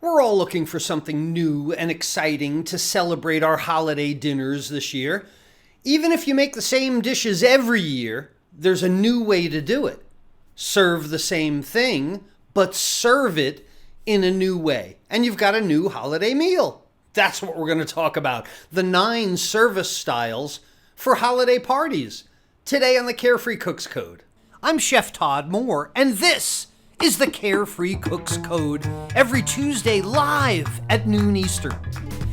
We're all looking for something new and exciting to celebrate our holiday dinners this year. Even if you make the same dishes every year, there's a new way to do it. Serve the same thing, but serve it in a new way. And you've got a new holiday meal. That's what we're going to talk about. The 9 service styles for holiday parties. Today on the Carefree Cooks Code. I'm Chef Todd Moore, and this is the Carefree Cooks Code, every Tuesday live at noon Eastern.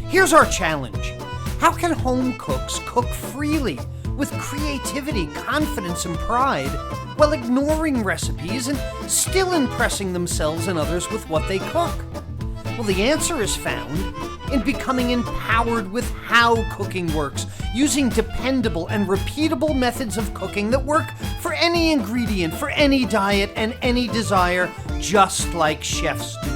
Here's our challenge. How can home cooks cook freely with creativity, confidence, and pride while ignoring recipes and still impressing themselves and others with what they cook? Well, the answer is found in becoming empowered with how cooking works, using dependable and repeatable methods of cooking that work for any ingredient, for any diet, and any desire, just like chefs do.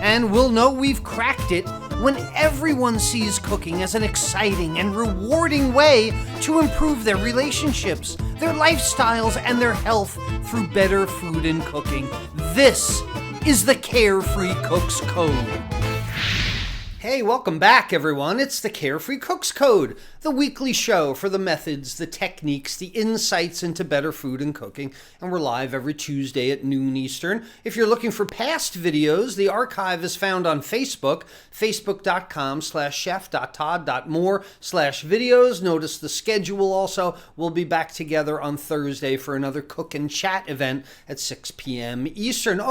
And we'll know we've cracked it when everyone sees cooking as an exciting and rewarding way to improve their relationships, their lifestyles, and their health through better food and cooking. This is the Carefree Cooks Code. Hey, welcome back, everyone. It's the Carefree Cooks Code, the weekly show for the methods, the techniques, the insights into better food and cooking. And we're live every Tuesday at noon Eastern. If you're looking for past videos, the archive is found on Facebook, facebook.com/chef.todd.more/videos. Notice the schedule also. We'll be back together on Thursday for another cook and chat event at 6 p.m. Eastern.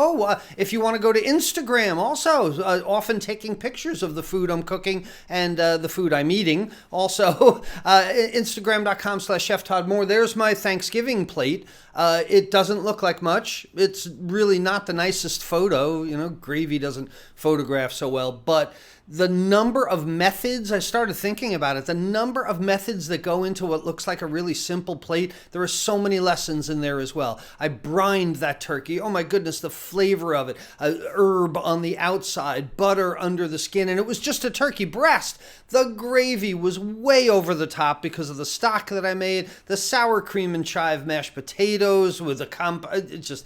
If you want to go to Instagram, also often taking pictures of the food I'm cooking and the food I'm eating. Also, Instagram.com/Chef Todd Moore. There's my Thanksgiving plate. It doesn't look like much. It's really not the nicest photo. You know, gravy doesn't photograph so well, but the number of methods, I started thinking about it, the number of methods that go into what looks like a really simple plate, there are so many lessons in there as well. I brined that turkey. Oh my goodness, the flavor of it. Herb on the outside, butter under the skin, and it was just a turkey breast. The gravy was way over the top because of the stock that I made, the sour cream and chive mashed potatoes with it's just,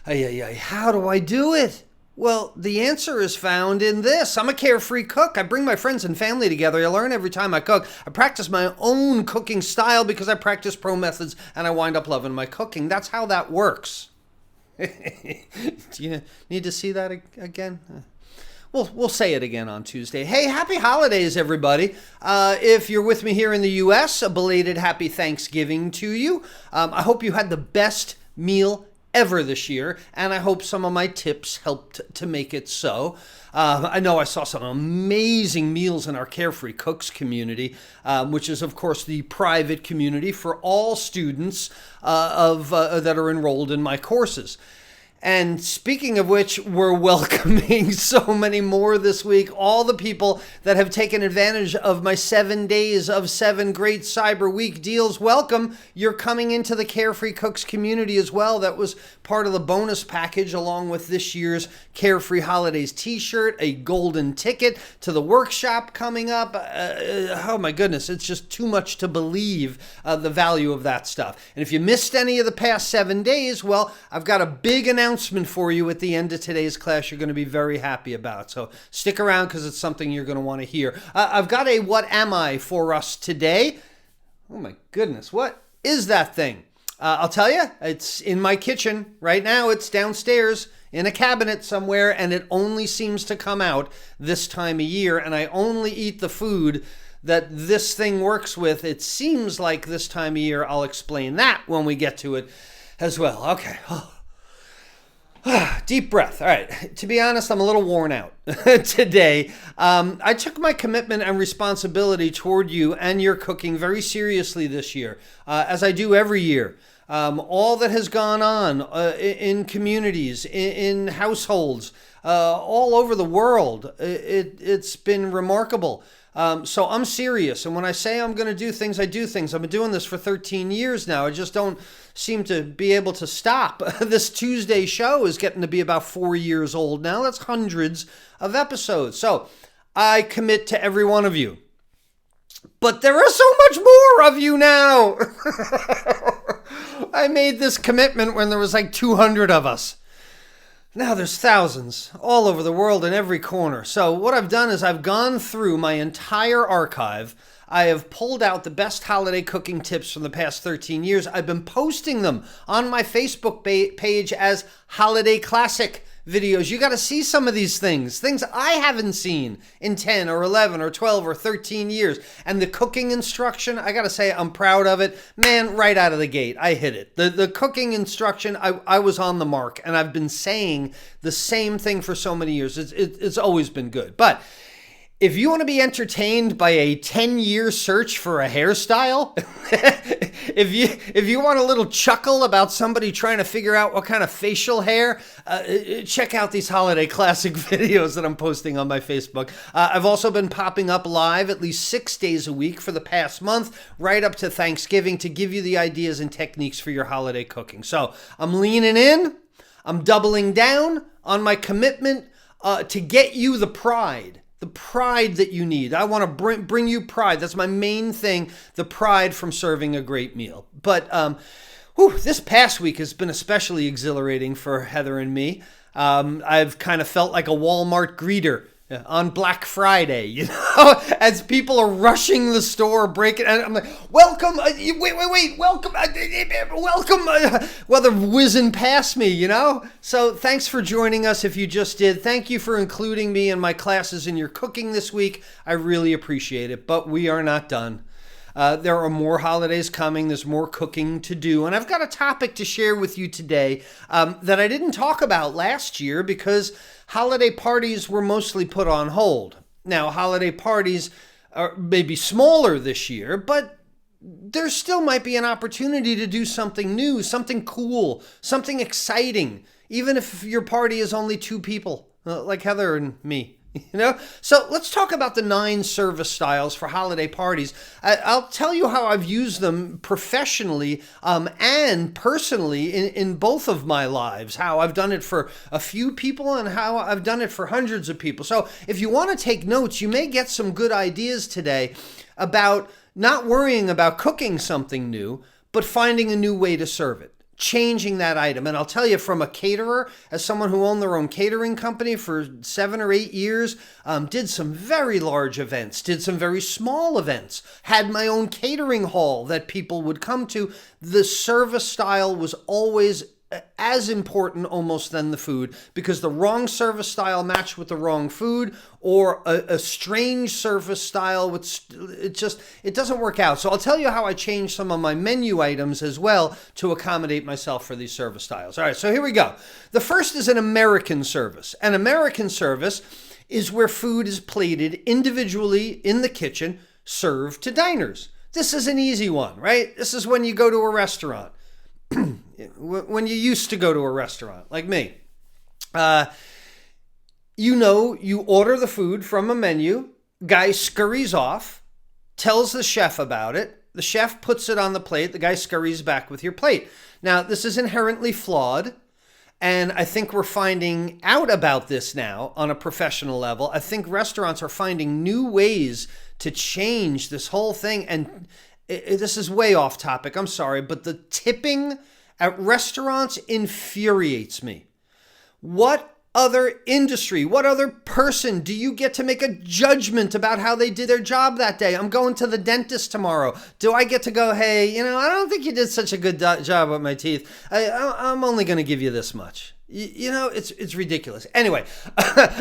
how do I do it? Well, the answer is found in this. I'm a carefree cook. I bring my friends and family together. I learn every time I cook. I practice my own cooking style because I practice pro methods and I wind up loving my cooking. That's how that works. Do you need to see that again? We'll say it again on Tuesday. Hey, happy holidays, everybody. If you're with me here in the U.S., a belated happy Thanksgiving to you. I hope you had the best meal ever this year, and I hope some of my tips helped to make it so. I know I saw some amazing meals in our Carefree Cooks community, which is, of course, the private community for all students that are enrolled in my courses. And speaking of which, we're welcoming so many more this week. All the people that have taken advantage of my 7 days of 7 great Cyber Week deals, welcome. You're coming into the Carefree Cooks community as well. That was part of the bonus package along with this year's Carefree Holidays t-shirt, a golden ticket to the workshop coming up. Oh my goodness, it's just too much to believe the value of that stuff. And if you missed any of the past 7 days, well, I've got a big announcement for you at the end of today's class you're going to be very happy about. So stick around because it's something you're going to want to hear. I've got a What Am I for us today. Oh my goodness, what is that thing? I'll tell you, it's in my kitchen right now. It's downstairs in a cabinet somewhere, and it only seems to come out this time of year, and I only eat the food that this thing works with. It seems like this time of year. I'll explain that when we get to it as well. Okay. Deep breath. All right. To be honest, I'm a little worn out today. I took my commitment and responsibility toward you and your cooking very seriously this year, as I do every year. All that has gone on in communities, in households, all over the world, it's been remarkable. So I'm serious. And when I say I'm going to do things, I do things. I've been doing this for 13 years now. I just don't seem to be able to stop. This Tuesday show is getting to be about 4 years old now. That's hundreds of episodes. So I commit to every one of you. But there are so much more of you now. I made this commitment when there was like 200 of us. Now there's thousands all over the world in every corner. So what I've done is I've gone through my entire archive. I have pulled out the best holiday cooking tips from the past 13 years. I've been posting them on my Facebook page as Holiday Classic videos. You got to see some of these things I haven't seen in 10 or 11 or 12 or 13 years. And the cooking instruction, I got to say, I'm proud of it. Man, right out of the gate, I hit it. The cooking instruction, I was on the mark, and I've been saying the same thing for so many years. It's always been good. But if you want to be entertained by a 10-year search for a hairstyle, if you want a little chuckle about somebody trying to figure out what kind of facial hair, check out these holiday classic videos that I'm posting on my Facebook. I've also been popping up live at least 6 days a week for the past month, right up to Thanksgiving, to give you the ideas and techniques for your holiday cooking. So I'm leaning in. I'm doubling down on my commitment to get you the pride that you need. I want to bring you pride. That's my main thing, the pride from serving a great meal. But this past week has been especially exhilarating for Heather and me. I've kind of felt like a Walmart greeter on Black Friday, as people are rushing the store, breaking, and I'm like, welcome, wait, welcome, well, they're whizzing past me, So thanks for joining us if you just did. Thank you for including me in my classes in your cooking this week. I really appreciate it, but we are not done. There are more holidays coming. There's more cooking to do. And I've got a topic to share with you today that I didn't talk about last year because holiday parties were mostly put on hold. Now, holiday parties are maybe smaller this year, but there still might be an opportunity to do something new, something cool, something exciting, even if your party is only 2 people, like Heather and me. So let's talk about the 9 service styles for holiday parties. I'll tell you how I've used them professionally and personally in both of my lives, how I've done it for a few people and how I've done it for hundreds of people. So if you want to take notes, you may get some good ideas today about not worrying about cooking something new, but finding a new way to serve it. Changing that item. And I'll tell you, from a caterer, as someone who owned their own catering company for 7 or 8 years, did some very large events, did some very small events, had my own catering hall that people would come to. The service style was always as important almost than the food, because the wrong service style matched with the wrong food, or a strange service style, it doesn't work out. So I'll tell you how I changed some of my menu items as well to accommodate myself for these service styles. All right, so here we go. The first is an American service. An American service is where food is plated individually in the kitchen, served to diners. This is an easy one, right? This is when you go to a restaurant. When you used to go to a restaurant, like me, you order the food from a menu, guy scurries off, tells the chef about it, the chef puts it on the plate, the guy scurries back with your plate. Now, this is inherently flawed, and I think we're finding out about this now on a professional level. I think restaurants are finding new ways to change this whole thing, and this is way off topic, I'm sorry, but the tipping at restaurants infuriates me. What other industry, what other person do you get to make a judgment about how they did their job that day? I'm going to the dentist tomorrow. Do I get to go, hey, I don't think you did such a good job with my teeth. I'm only going to give you this much. It's ridiculous. Anyway,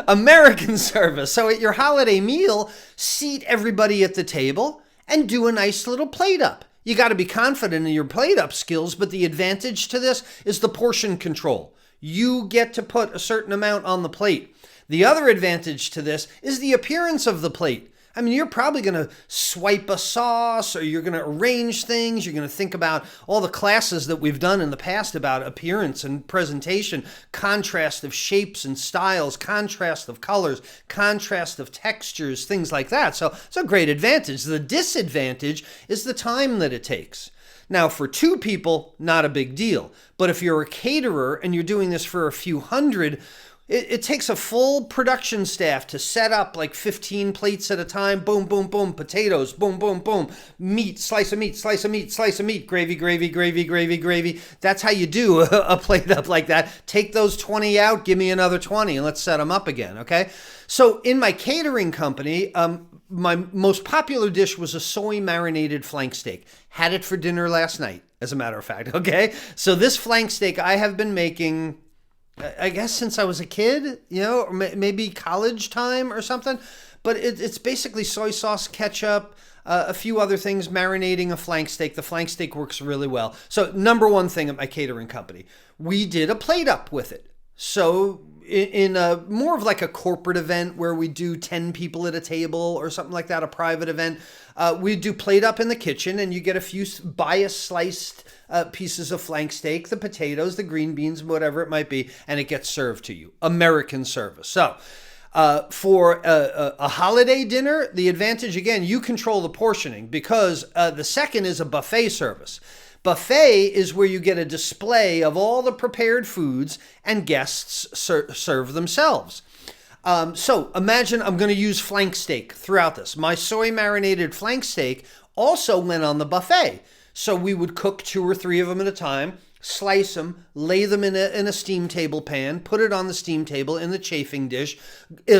American service. So at your holiday meal, seat everybody at the table and do a nice little plate up. You got to be confident in your plate up skills, but the advantage to this is the portion control. You get to put a certain amount on the plate. The other advantage to this is the appearance of the plate. I mean, you're probably going to swipe a sauce, or you're going to arrange things. You're going to think about all the classes that we've done in the past about appearance and presentation, contrast of shapes and styles, contrast of colors, contrast of textures, things like that. So it's a great advantage. The disadvantage is the time that it takes. Now, for 2 people, not a big deal. But if you're a caterer and you're doing this for a few hundred, It takes a full production staff to set up like 15 plates at a time. Boom, boom, boom. Potatoes, boom, boom, boom. Meat, slice of meat, slice of meat, slice of meat. Gravy, gravy, gravy, gravy, gravy. That's how you do a plate up like that. Take those 20 out, give me another 20, and let's set them up again, okay? So in my catering company, my most popular dish was a soy marinated flank steak. Had it for dinner last night, as a matter of fact, okay? So this flank steak I have been making, I guess, since I was a kid, or maybe college time or something. But it's basically soy sauce, ketchup, a few other things, marinating a flank steak. The flank steak works really well. So number one thing at my catering company, we did a plate up with it. So in a more of like a corporate event where we do 10 people at a table or something like that, a private event, we do plate up in the kitchen, and you get a few bias sliced pieces of flank steak, the potatoes, the green beans, whatever it might be, and it gets served to you. American service. So for a holiday dinner, the advantage, again, you control the portioning, because the second is a buffet service. Buffet is where you get a display of all the prepared foods and guests serve themselves. So imagine I'm going to use flank steak throughout this. My soy marinated flank steak also went on the buffet. So we would cook 2 or 3 of them at a time, slice them, lay them in a steam table pan, put it on the steam table in the chafing dish,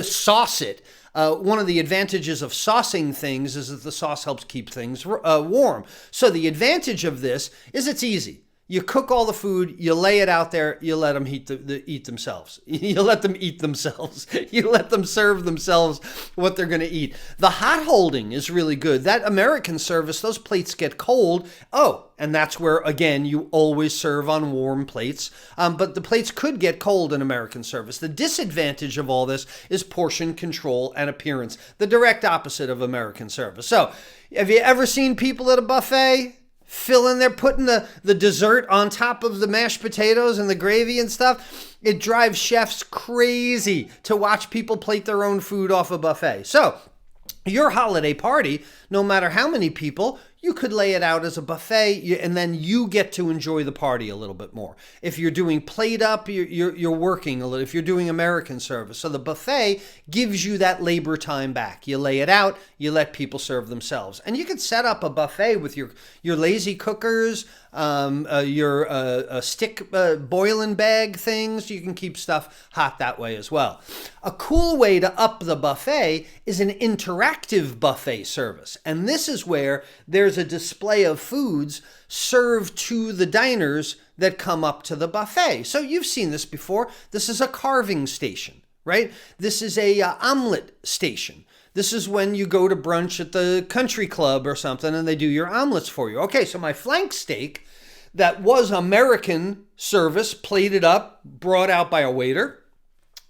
sauce it. One of the advantages of saucing things is that the sauce helps keep things warm. So the advantage of this is it's easy. You cook all the food, you lay it out there, you let them eat themselves. You let them eat themselves. You let them serve themselves what they're going to eat. The hot holding is really good. That American service, those plates get cold. Oh, and that's where, again, you always serve on warm plates. But the plates could get cold in American service. The disadvantage of all this is portion control and appearance, the direct opposite of American service. So, have you ever seen people at a buffet filling there, putting the dessert on top of the mashed potatoes and the gravy and stuff? It drives chefs crazy to watch people plate their own food off a buffet. So, your holiday party, no matter how many people, you could lay it out as a buffet, and then you get to enjoy the party a little bit more. If you're doing plate up, you're working a little. If you're doing American service, so the buffet gives you that labor time back. You lay it out, you let people serve themselves, and you could set up a buffet with your lazy cookers, your stick boiling bag things. You can keep stuff hot that way as well. A cool way to up the buffet is an interactive buffet service, and this is where there's a display of foods served to the diners that come up to the buffet. So you've seen this before. This is a carving station, right? This is a omelet station. This is when you go to brunch at the country club or something and they do your omelets for you. Okay, so my flank steak that was American service, plated up, brought out by a waiter,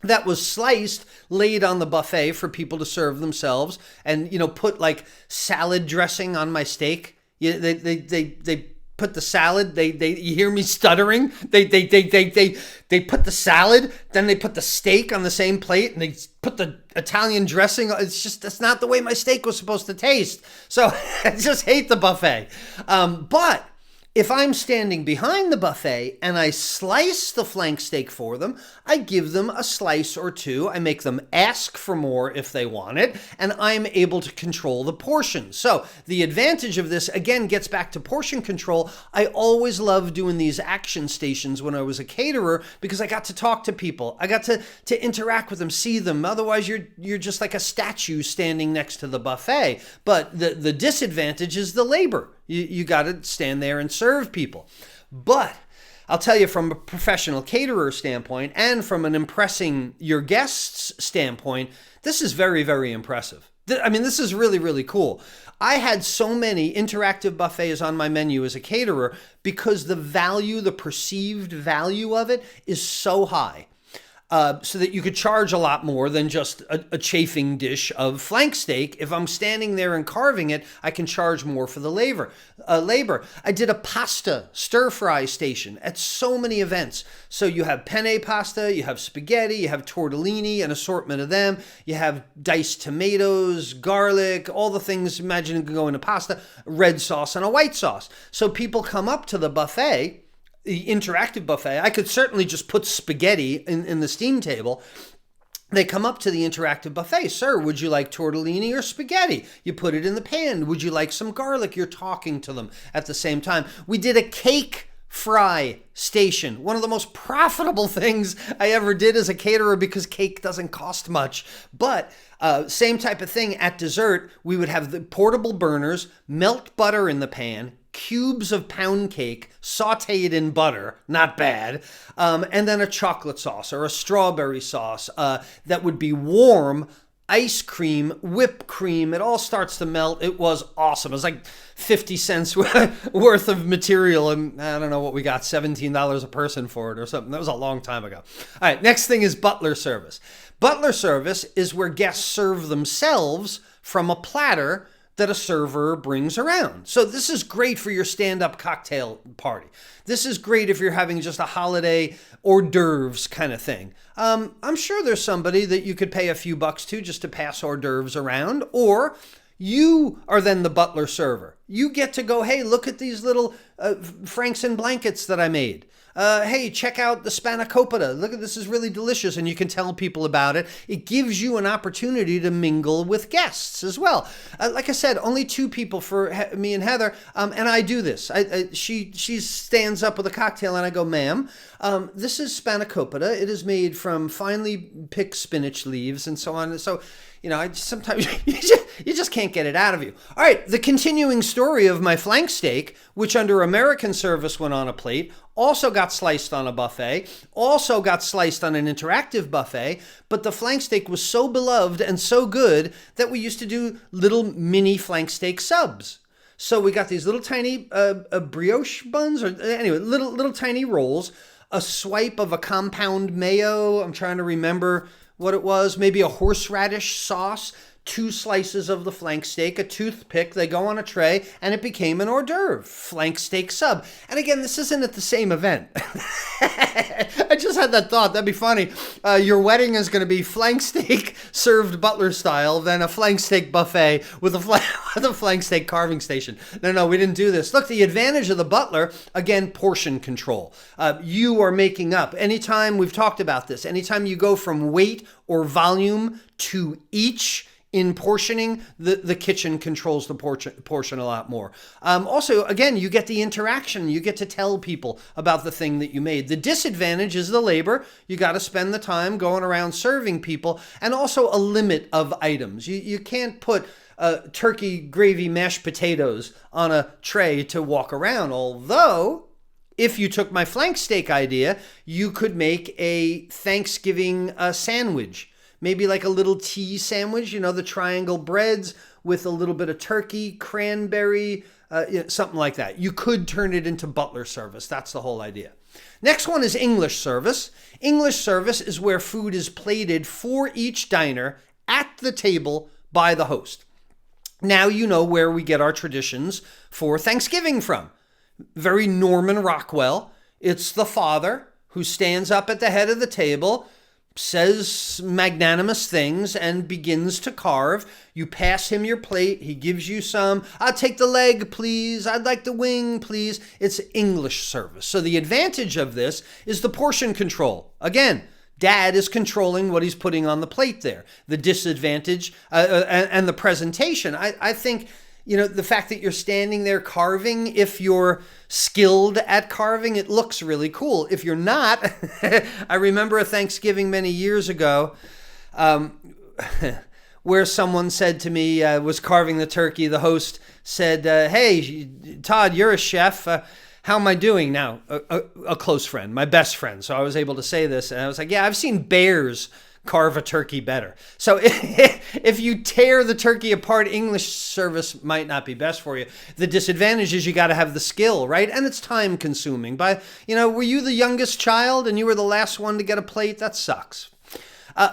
that was sliced, laid on the buffet for people to serve themselves, and put like salad dressing on my steak. They put the salad. You hear me stuttering? They put the salad, then they put the steak on the same plate, and they put the Italian dressing. That's not the way my steak was supposed to taste. So I just hate the buffet. But if I'm standing behind the buffet and I slice the flank steak for them, I give them a slice or two. I make them ask for more if they want it, and I'm able to control the portions. So the advantage of this, again, gets back to portion control. I always loved doing these action stations when I was a caterer because I got to talk to people. I got to interact with them, see them. Otherwise, you're just like a statue standing next to the buffet. But the disadvantage is the labor. You got to stand there and serve people. But I'll tell you, from a professional caterer standpoint and from an impressing your guests standpoint, this is very, very impressive. I mean, this is really, really cool. I had so many interactive buffets on my menu as a caterer because the perceived value of it is so high. So that you could charge a lot more than just a chafing dish of flank steak. If I'm standing there and carving it, I can charge more for the labor. I did a pasta stir-fry station at so many events. So you have penne pasta, you have spaghetti, you have tortellini, an assortment of them. You have diced tomatoes, garlic, all the things imagine can go into pasta, red sauce and a white sauce. So people come up to the buffet. the interactive buffet, I could certainly just put spaghetti in the steam table. They come up to the interactive buffet. Sir, would you like tortellini or spaghetti? You put it in the pan. Would you like some garlic? You're talking to them at the same time. We did a cake fry station. One of the most profitable things I ever did as a caterer because cake doesn't cost much. But same type of thing at dessert. We would have the portable burners, melt butter in the pan, cubes of pound cake, sauteed in butter, not bad, and then a chocolate sauce or a strawberry sauce that would be warm, ice cream, whipped cream. It all starts to melt. It was awesome. It was like 50 cents worth of material, and I don't know what we got, $17 a person for it or something. That was a long time ago. All right, next thing is Butler Service. Butler Service is where guests serve themselves from a platter that a server brings around. So this is great for your stand-up cocktail party. This is great if you're having just a holiday hors d'oeuvres kind of thing. I'm sure there's somebody that you could pay a few bucks to just to pass hors d'oeuvres around, or you are then the butler server. You get to go, hey, look at these little Franks and blankets that I made. Hey, check out the spanakopita. Look at this, is really delicious, and you can tell people about it. It gives you an opportunity to mingle with guests as well. Like I said, only 2 people for me and Heather, and I do this. She stands up with a cocktail, and I go, ma'am, this is spanakopita. It is made from finely picked spinach leaves and so on. So, sometimes you just can't get it out of you. All right, the continuing story of my flank steak, which under American service went on a plate, also got sliced on a buffet, also got sliced on an interactive buffet, but the flank steak was so beloved and so good that we used to do little mini flank steak subs. So we got these little tiny brioche buns, or anyway, little tiny rolls, a swipe of a compound mayo. I'm trying to remember what it was, maybe a horseradish sauce, 2 slices of the flank steak, a toothpick. They go on a tray, and it became an hors d'oeuvre, flank steak sub. And again, this isn't at the same event. I just had that thought. That'd be funny. Your wedding is going to be flank steak served butler style, then a flank steak buffet with a flank steak carving station. No, we didn't do this. Look, the advantage of the butler, again, portion control. You are making up. Anytime, we've talked about this, anytime you go from weight or volume to each in portioning, the kitchen controls the portion a lot more. Also, again, you get the interaction. You get to tell people about the thing that you made. The disadvantage is the labor. You got to spend the time going around serving people, and also a limit of items. You can't put turkey gravy mashed potatoes on a tray to walk around, although if you took my flank steak idea, you could make a Thanksgiving sandwich. Maybe like a little tea sandwich, the triangle breads with a little bit of turkey, cranberry, something like that. You could turn it into butler service. That's the whole idea. Next one is English service. English service is where food is plated for each diner at the table by the host. Now you know where we get our traditions for Thanksgiving from. Very Norman Rockwell. It's the father who stands up at the head of the table, says magnanimous things, and begins to carve. You pass him your plate. He gives you some. I'll take the leg, please. I'd like the wing, please. It's English service. So the advantage of this is the portion control. Again, Dad is controlling what he's putting on the plate there. The disadvantage and the presentation. I think, the fact that you're standing there carving, if you're skilled at carving, it looks really cool. If you're not, I remember a Thanksgiving many years ago where someone said to me, was carving the turkey, the host said, hey, Todd, you're a chef. How am I doing now? A close friend, my best friend. So I was able to say this, and I was like, yeah, I've seen bears carve a turkey better. So if you tear the turkey apart, English service might not be best for you. The disadvantage is you got to have the skill, right? And it's time consuming. Were you the youngest child and you were the last one to get a plate? That sucks.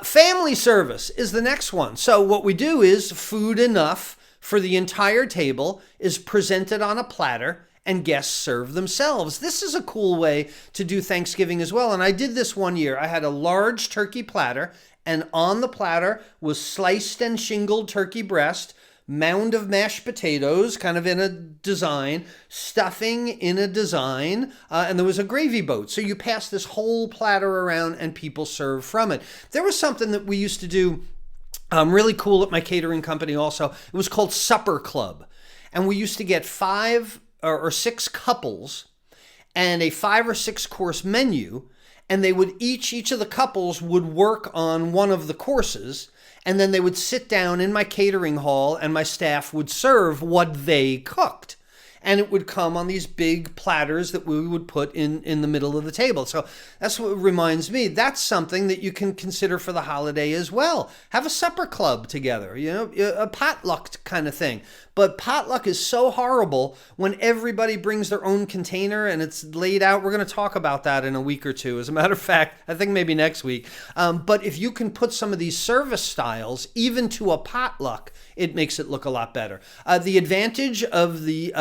Family service is the next one. So what we do is food enough for the entire table is presented on a platter, and guests serve themselves. This is a cool way to do Thanksgiving as well. And I did this one year. I had a large turkey platter, and on the platter was sliced and shingled turkey breast, mound of mashed potatoes, kind of in a design, stuffing in a design, and there was a gravy boat. So you pass this whole platter around and people serve from it. There was something that we used to do really cool at my catering company also. It was called Supper Club. And we used to get 5 or 6 couples and a 5 or 6 course menu. And they would each of the couples would work on one of the courses. And then they would sit down in my catering hall and my staff would serve what they cooked. And it would come on these big platters that we would put in the middle of the table. So that's what reminds me. That's something that you can consider for the holiday as well. Have a supper club together, a potluck kind of thing. But potluck is so horrible when everybody brings their own container and it's laid out. We're going to talk about that in a week or two. As a matter of fact, I think maybe next week. But if you can put some of these service styles even to a potluck, it makes it look a lot better. The advantage of the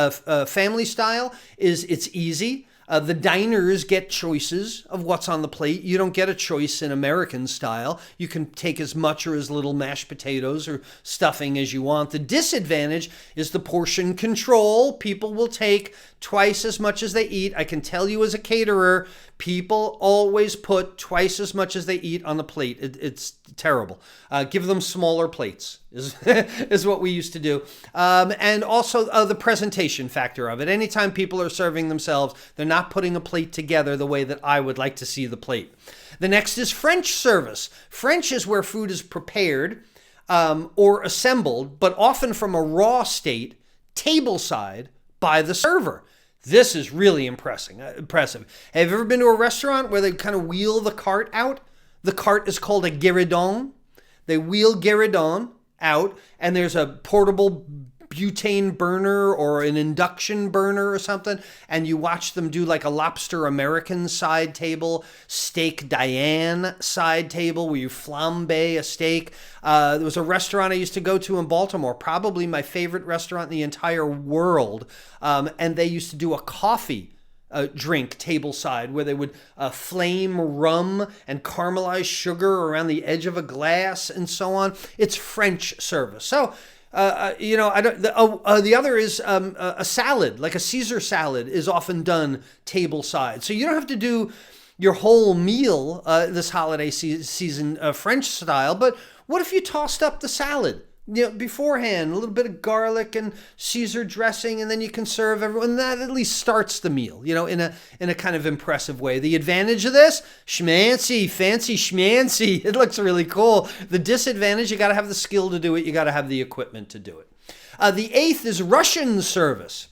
family style is it's easy. The diners get choices of what's on the plate. You don't get a choice in American style. You can take as much or as little mashed potatoes or stuffing as you want. The disadvantage is the portion control. People will take twice as much as they eat. I can tell you as a caterer, people always put twice as much as they eat on the plate. It's terrible. Give them smaller plates is what we used to do. And also the presentation factor of it. Anytime people are serving themselves, they're not putting a plate together the way that I would like to see the plate. The next is French service. French is where food is prepared or assembled, but often from a raw state, tableside by the server. This is really impressive. Have you ever been to a restaurant where they kind of wheel the cart out? The cart is called a guéridon. They wheel guéridon out, and there's a portable butane burner or an induction burner or something, and you watch them do like a lobster American side table, steak Diane side table where you flambe a steak. There was a restaurant I used to go to in Baltimore, probably my favorite restaurant in the entire world, and they used to do a coffee drink tableside where they would flame rum and caramelize sugar around the edge of a glass and so on. It's French service. So the other is a salad, like a Caesar salad is often done tableside. So you don't have to do your whole meal this holiday season French style, but what if you tossed up the salad? Beforehand, a little bit of garlic and Caesar dressing, and then you can serve everyone. That at least starts the meal, in a kind of impressive way. The advantage of this, schmancy, fancy schmancy. It looks really cool. The disadvantage, you got to have the skill to do it. You got to have the equipment to do it. The 8th is Russian service.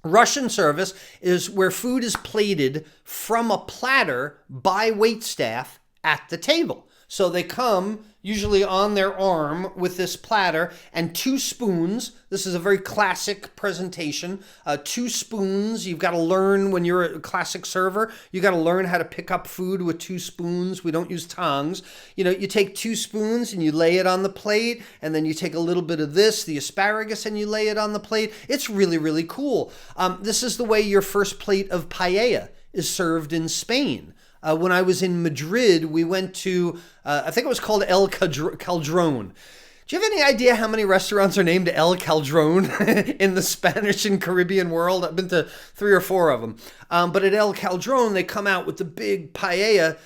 Russian service is where food is plated from a platter by waitstaff at the table. So they come usually on their arm with this platter and 2 spoons. This is a very classic presentation. 2 spoons. You've got to learn when you're a classic server. You got to learn how to pick up food with 2 spoons. We don't use tongs. You take 2 spoons and you lay it on the plate, and then you take a little bit of this, the asparagus, and you lay it on the plate. It's really, really cool. This is the way your first plate of paella is served in Spain. When I was in Madrid, we went to, I think it was called El Caldron. Do you have any idea how many restaurants are named El Caldron in the Spanish and Caribbean world? I've been to 3 or 4 of them. But at El Caldron, they come out with the big paella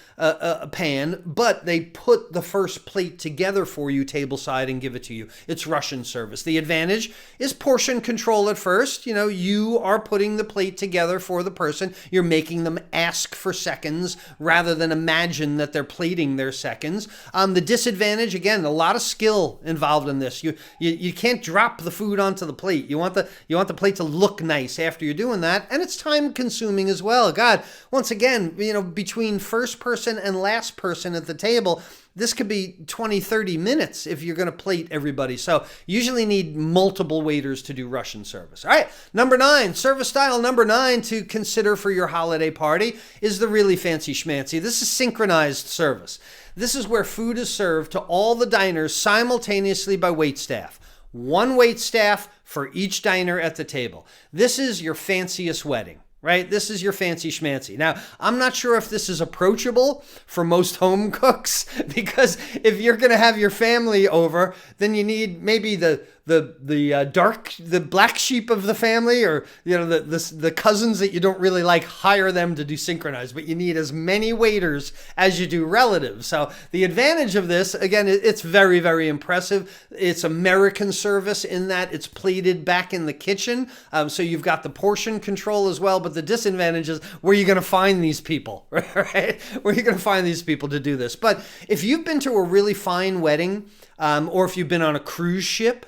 pan, but they put the first plate together for you tableside and give it to you. It's Russian service. The advantage is portion control at first. You are putting the plate together for the person. You're making them ask for seconds rather than imagine that they're plating their seconds. The disadvantage, again, a lot of skill involved in this. You can't drop the food onto the plate. You want the plate to look nice after you're doing that, and it's time consuming as well. God, once again, between first person and last person at the table, this could be 20, 30 minutes if you're going to plate everybody. So you usually need multiple waiters to do Russian service. All right, number 9, service style number 9 to consider for your holiday party is the really fancy schmancy. This is synchronized service. This is where food is served to all the diners simultaneously by waitstaff. 1 waitstaff for each diner at the table. This is your fanciest wedding. Right? This is your fancy schmancy. Now, I'm not sure if this is approachable for most home cooks, because if you're going to have your family over, then you need maybe the the black sheep of the family, or the cousins that you don't really like, hire them to do synchronized. But you need as many waiters as you do relatives. So the advantage of this, again, it's very, very impressive. It's American service in that it's plated back in the kitchen, so you've got the portion control as well. But the disadvantage is where you're going to find these people, right? Where are you going to find these people to do this? But if you've been to a really fine wedding, or if you've been on a cruise ship,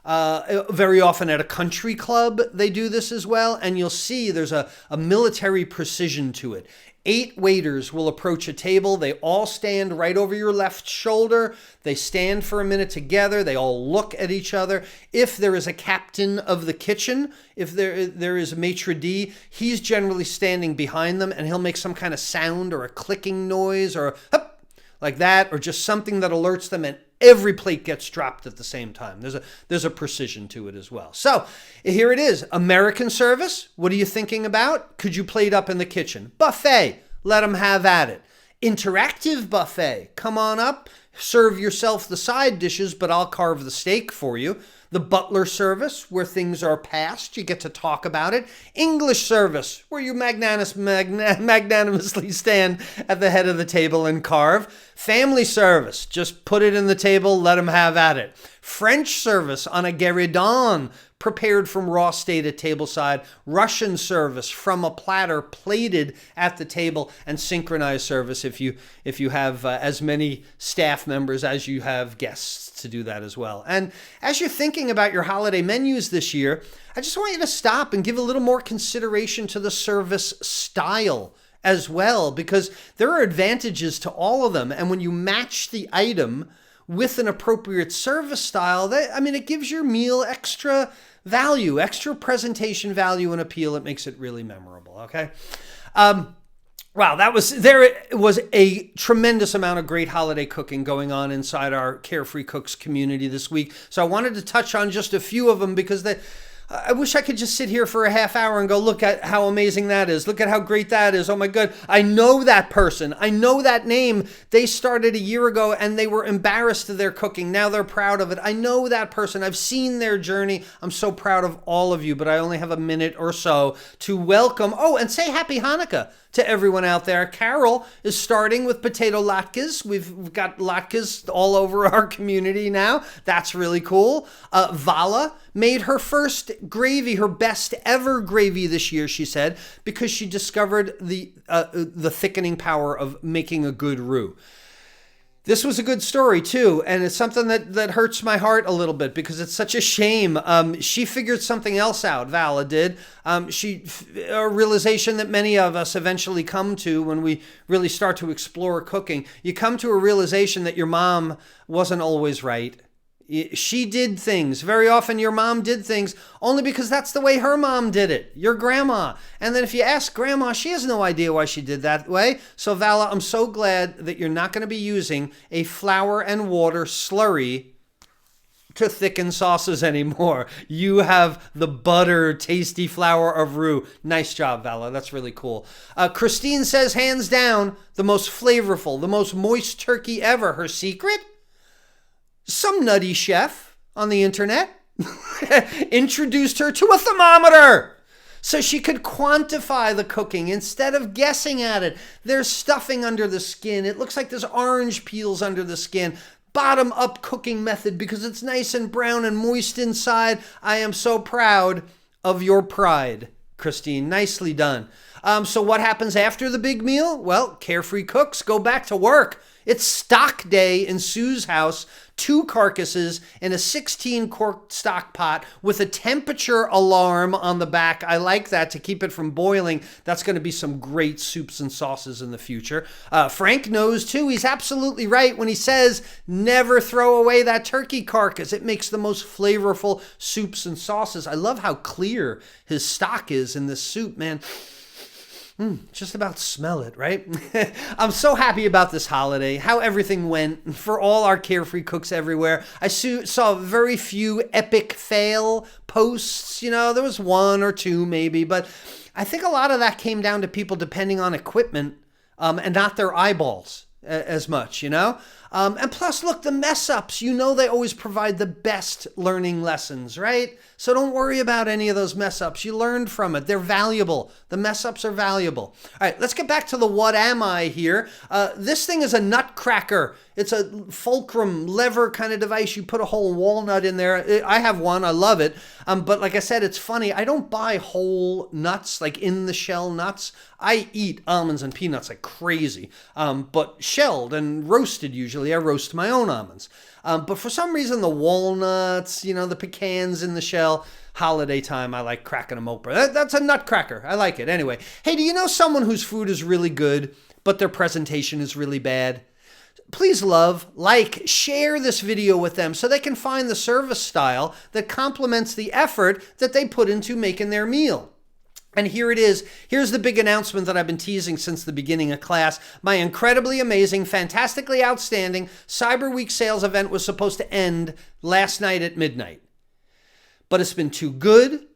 very often at a country club, they do this as well. And you'll see there's a military precision to it. 8 waiters will approach a table. They all stand right over your left shoulder. They stand for a minute together. They all look at each other. If there is a captain of the kitchen, if there is a maitre d', he's generally standing behind them, and he'll make some kind of sound or a clicking noise or a hup, like that, or just something that alerts them, and every plate gets dropped at the same time. There's a precision to it as well. So here it is. American service. What are you thinking about? Could you plate up in the kitchen? Buffet. Let them have at it. Interactive buffet. Come on up. Serve yourself the side dishes, but I'll carve the steak for you. The Butler Service, where things are passed, you get to talk about it. English Service, where you magnanimously stand at the head of the table and carve. Family Service, just put it in the table, let them have at it. French Service on a guéridon, prepared from raw steak at tableside. Russian Service from a platter, plated at the table. And Synchronized Service if you have as many staff members as you have guests to do that as well. And as you're thinking about your holiday menus this year, I just want you to stop and give a little more consideration to the service style as well, because there are advantages to all of them. And when you match the item with an appropriate service style, it gives your meal extra value, extra presentation value and appeal. It makes it really memorable, okay? Wow, there was a tremendous amount of great holiday cooking going on inside our Carefree Cooks community this week. So I wanted to touch on just a few of them, because I wish I could just sit here for a half hour and go, look at how amazing that is. Look at how great that is. Oh my God, I know that person. I know that name. They started a year ago and they were embarrassed of their cooking. Now they're proud of it. I know that person. I've seen their journey. I'm so proud of all of you, but I only have a minute or so to welcome. Oh, and say Happy Hanukkah to everyone out there. Carol is starting with potato latkes. We've got latkes all over our community now. That's really cool. Vala made her first gravy, her best ever gravy this year, she said, because she discovered the thickening power of making a good roux. This was a good story too, and it's something that hurts my heart a little bit, because it's such a shame. She figured something else out, Vala did. A realization that many of us eventually come to when we really start to explore cooking. You come to a realization that your mom wasn't always right. She did things. Very often your mom did things only because that's the way her mom did it, your grandma. And then if you ask grandma, she has no idea why she did that way. So Vala, I'm so glad that you're not going to be using a flour and water slurry to thicken sauces anymore. You have the butter, tasty flour of roux. Nice job, Vala. That's really cool. Christine says, hands down, the most flavorful, the most moist turkey ever. Her secret? Some nutty chef on the internet introduced her to a thermometer so she could quantify the cooking instead of guessing at it. There's stuffing under the skin. It looks like there's orange peels under the skin. Bottom up cooking method, because it's nice and brown and moist inside. I am so proud of your pride, Christine. Nicely done. So what happens after the big meal? Well, Carefree Cooks go back to work. It's stock day in Sue's house. 2 carcasses in a 16-quart stock pot with a temperature alarm on the back. I like that to keep it from boiling. That's going to be some great soups and sauces in the future. Frank knows too. He's absolutely right when he says never throw away that turkey carcass. It makes the most flavorful soups and sauces. I love how clear his stock is in this soup, man. Just about smell it, right? I'm so happy about this holiday, how everything went for all our Carefree Cooks everywhere. I saw very few epic fail posts. There was 1 or 2 maybe, but I think a lot of that came down to people depending on equipment and not their eyeballs as much, And plus, look, the mess ups, they always provide the best learning lessons, right? So don't worry about any of those mess ups. You learned from it. They're valuable. The mess ups are valuable. All right, let's get back to the what am I here. This thing is a nutcracker. It's a fulcrum lever kind of device. You put a whole walnut in there. I have one. I love it. But like I said, it's funny. I don't buy whole nuts, like in the shell nuts. I eat almonds and peanuts like crazy, but shelled and roasted usually. I roast my own almonds. But for some reason, the walnuts, the pecans in the shell, holiday time, I like cracking them open. That's a nutcracker. I like it. Anyway, hey, do you know someone whose food is really good, but their presentation is really bad? Please share this video with them so they can find the service style that complements the effort that they put into making their meal. And here it is. Here's the big announcement that I've been teasing since the beginning of class. My incredibly amazing, fantastically outstanding Cyber Week sales event was supposed to end last night at midnight. But it's been too good.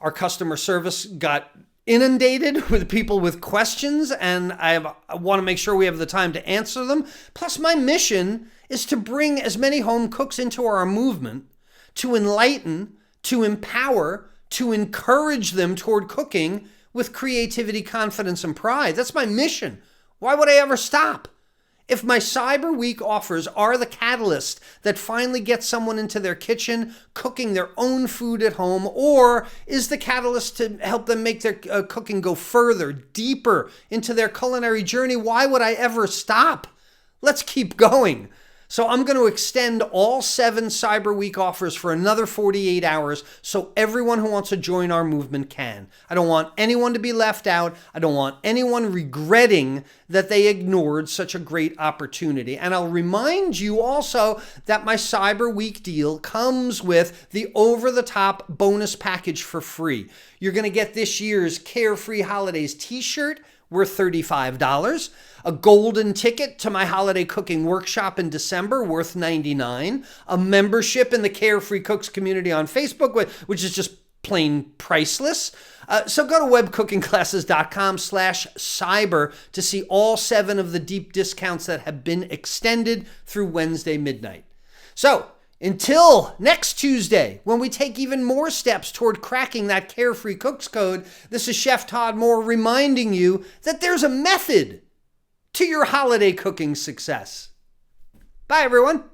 Our customer service got inundated with people with questions, and I want to make sure we have the time to answer them. Plus, my mission is to bring as many home cooks into our movement, to enlighten, to empower, to encourage them toward cooking with creativity, confidence, and pride. That's my mission. Why would I ever stop? If my Cyber Week offers are the catalyst that finally gets someone into their kitchen, cooking their own food at home, or is the catalyst to help them make their cooking go further, deeper into their culinary journey, why would I ever stop? Let's keep going. So I'm going to extend all 7 Cyber Week offers for another 48 hours so everyone who wants to join our movement can. I don't want anyone to be left out. I don't want anyone regretting that they ignored such a great opportunity. And I'll remind you also that my Cyber Week deal comes with the over-the-top bonus package for free. You're going to get this year's Carefree Holidays t-shirt worth $35, a golden ticket to my holiday cooking workshop in December worth $99, a membership in the Carefree Cooks community on Facebook, which is just plain priceless. So go to webcookingclasses.com/cyber to see all 7 of the deep discounts that have been extended through Wednesday midnight. So until next Tuesday, when we take even more steps toward cracking that Carefree Cooks code, this is Chef Todd Moore reminding you that there's a method to your holiday cooking success. Bye, everyone.